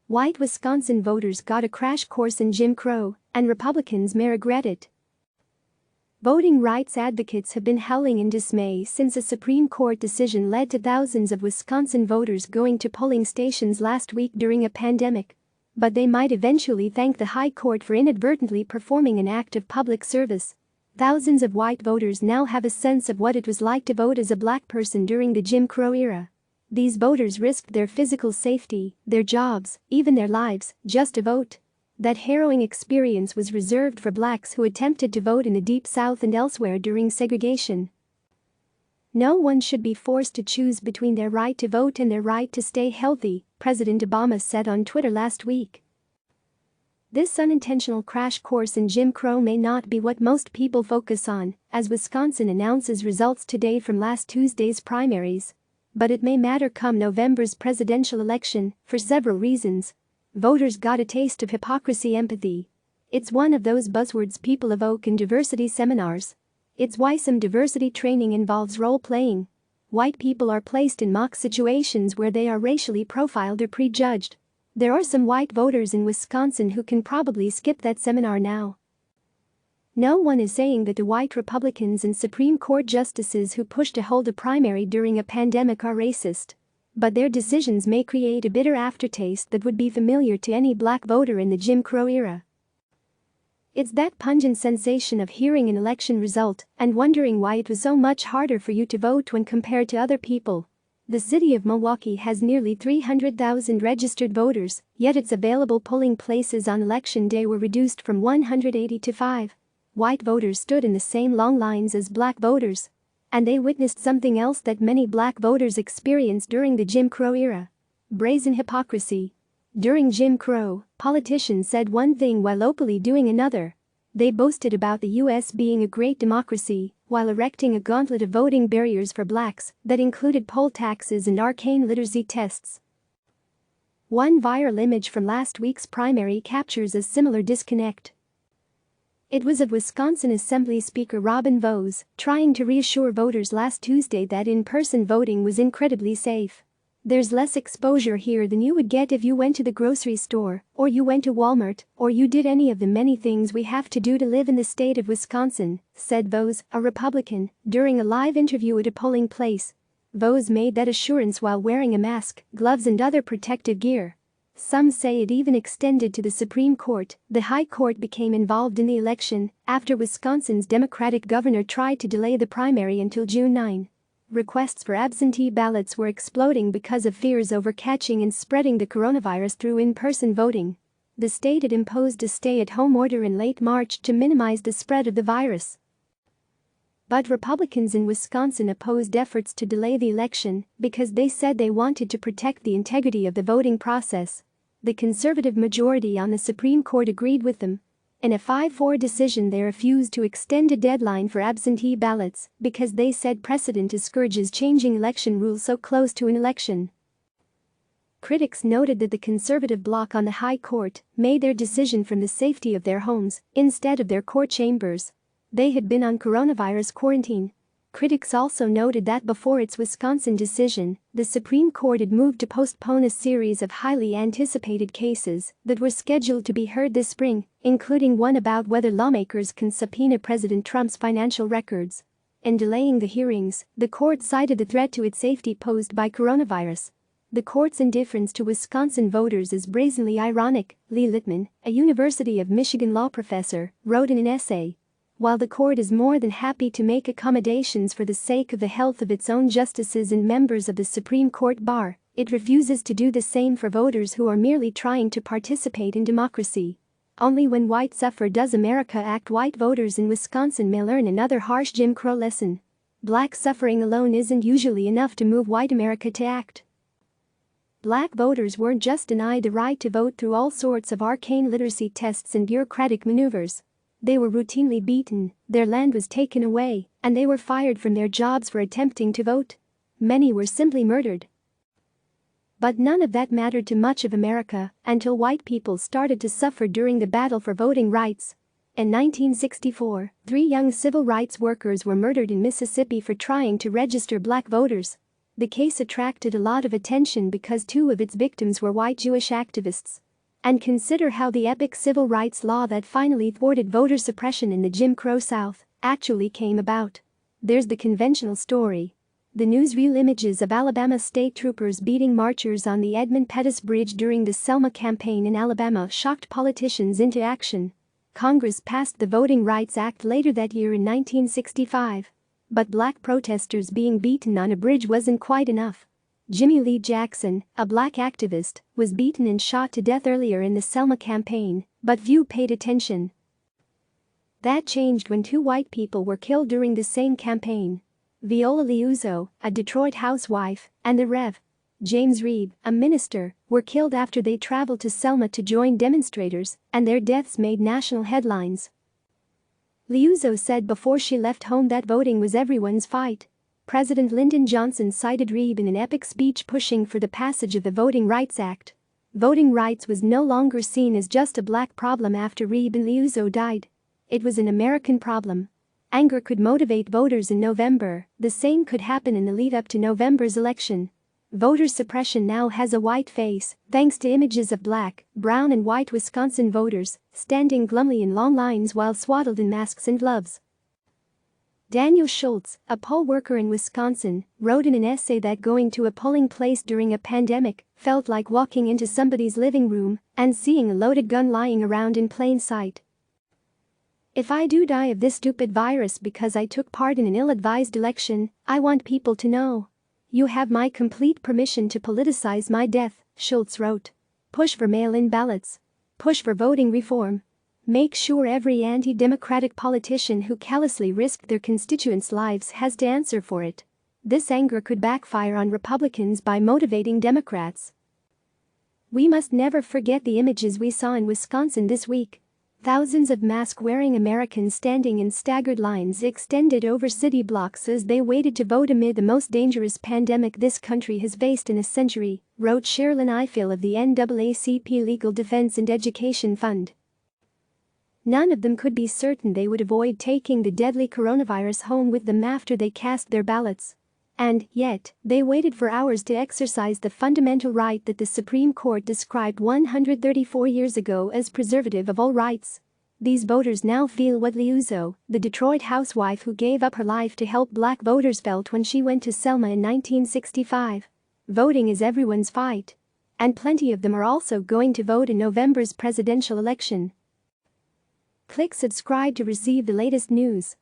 White Wisconsin voters got a crash course in Jim Crow, and Republicans may regret it. Voting rights advocates have been howling in dismay since a Supreme Court decision led to thousands of Wisconsin voters going to polling stations last week during a pandemic. But they might eventually thank the High Court for inadvertently performing an act of public service. Thousands of white voters now have a sense of what it was like to vote as a black person during the Jim Crow era. These voters risked their physical safety, their jobs, even their lives, just to vote. That harrowing experience was reserved for blacks who attempted to vote in the Deep South and elsewhere during segregation. No one should be forced to choose between their right to vote and their right to stay healthy, President Obama said on Twitter last week. This unintentional crash course in Jim Crow may not be what most people focus on, as Wisconsin announces results today from last Tuesday's primaries. But it may matter come November's presidential election, for several reasons. Voters got a taste of hypocrisy empathy. It's one of those buzzwords people evoke in diversity seminars. It's why some diversity training involves role-playing. White people are placed in mock situations where they are racially profiled or prejudged. There are some white voters in Wisconsin who can probably skip that seminar now. No one is saying that the white Republicans and Supreme Court justices who pushed to hold a primary during a pandemic are racist. But their decisions may create a bitter aftertaste that would be familiar to any black voter in the Jim Crow era. It's that pungent sensation of hearing an election result and wondering why it was so much harder for you to vote when compared to other people. The city of Milwaukee has nearly 300,000 registered voters, yet its available polling places on election day were reduced from 180 to 5. White voters stood in the same long lines as black voters. And they witnessed something else that many black voters experienced during the Jim Crow era: brazen hypocrisy. During Jim Crow, politicians said one thing while openly doing another. They boasted about the U.S. being a great democracy, while erecting a gauntlet of voting barriers for blacks that included poll taxes and arcane literacy tests. One viral image from last week's primary captures a similar disconnect. It was of Wisconsin Assembly Speaker Robin Vos trying to reassure voters last Tuesday that in-person voting was incredibly safe. There's less exposure here than you would get if you went to the grocery store, or you went to Walmart, or you did any of the many things we have to do to live in the state of Wisconsin, said Vos, a Republican, during a live interview at a polling place. Vos made that assurance while wearing a mask, gloves and other protective gear. Some say it even extended to the Supreme Court. The High Court became involved in the election after Wisconsin's Democratic governor tried to delay the primary until June 9. Requests for absentee ballots were exploding because of fears over catching and spreading the coronavirus through in-person voting. The state had imposed a stay-at-home order in late March to minimize the spread of the virus. But Republicans in Wisconsin opposed efforts to delay the election because they said they wanted to protect the integrity of the voting process. The conservative majority on the Supreme Court agreed with them. In a 5-4 decision, they refused to extend a deadline for absentee ballots because they said precedent discourages changing election rules so close to an election. Critics noted that the conservative bloc on the High Court made their decision from the safety of their homes instead of their court chambers. They had been on coronavirus quarantine. Critics also noted that before its Wisconsin decision, the Supreme Court had moved to postpone a series of highly anticipated cases that were scheduled to be heard this spring, including one about whether lawmakers can subpoena President Trump's financial records. In delaying the hearings, the court cited the threat to its safety posed by coronavirus. The court's indifference to Wisconsin voters is brazenly ironic, Lee Littman, a University of Michigan law professor, wrote in an essay. While the court is more than happy to make accommodations for the sake of the health of its own justices and members of the Supreme Court bar, it refuses to do the same for voters who are merely trying to participate in democracy. Only when white suffer does America act. White voters in Wisconsin may learn another harsh Jim Crow lesson. Black suffering alone isn't usually enough to move white America to act. Black voters weren't just denied the right to vote through all sorts of arcane literacy tests and bureaucratic maneuvers. They were routinely beaten, their land was taken away, and they were fired from their jobs for attempting to vote. Many were simply murdered. But none of that mattered to much of America until white people started to suffer during the battle for voting rights. In 1964, 3 young civil rights workers were murdered in Mississippi for trying to register black voters. The case attracted a lot of attention because two of its victims were white Jewish activists. And consider how the epic civil rights law that finally thwarted voter suppression in the Jim Crow South actually came about. There's the conventional story. The newsreel images of Alabama state troopers beating marchers on the Edmund Pettus Bridge during the Selma campaign in Alabama shocked politicians into action. Congress passed the Voting Rights Act later that year in 1965. But black protesters being beaten on a bridge wasn't quite enough. Jimmy Lee Jackson, a black activist, was beaten and shot to death earlier in the Selma campaign, but few paid attention. That changed when two white people were killed during the same campaign. Viola Liuzzo, a Detroit housewife, and the Rev. James Reeb, a minister, were killed after they traveled to Selma to join demonstrators, and their deaths made national headlines. Liuzzo said before she left home that voting was everyone's fight. President Lyndon Johnson cited Reeb in an epic speech pushing for the passage of the Voting Rights Act. Voting rights was no longer seen as just a black problem after Reeb and Liuzzo died. It was an American problem. Anger could motivate voters in November, the same could happen in the lead-up to November's election. Voter suppression now has a white face, thanks to images of black, brown and white Wisconsin voters standing glumly in long lines while swaddled in masks and gloves. Daniel Schultz, a poll worker in Wisconsin, wrote in an essay that going to a polling place during a pandemic felt like walking into somebody's living room and seeing a loaded gun lying around in plain sight. If I do die of this stupid virus because I took part in an ill-advised election, I want people to know. You have my complete permission to politicize my death, Schultz wrote. Push for mail-in ballots. Push for voting reform. Make sure every anti-democratic politician who callously risked their constituents' lives has to answer for it. This anger could backfire on Republicans by motivating Democrats. We must never forget the images we saw in Wisconsin this week. Thousands of mask-wearing Americans standing in staggered lines extended over city blocks as they waited to vote amid the most dangerous pandemic this country has faced in a century, wrote Sherilyn Ifill of the NAACP Legal Defense and Education Fund. None of them could be certain they would avoid taking the deadly coronavirus home with them after they cast their ballots. And, yet, they waited for hours to exercise the fundamental right that the Supreme Court described 134 years ago as preservative of all rights. These voters now feel what Liuzzo, the Detroit housewife who gave up her life to help black voters, felt when she went to Selma in 1965. Voting is everyone's fight. And plenty of them are also going to vote in November's presidential election. Click subscribe to receive the latest news.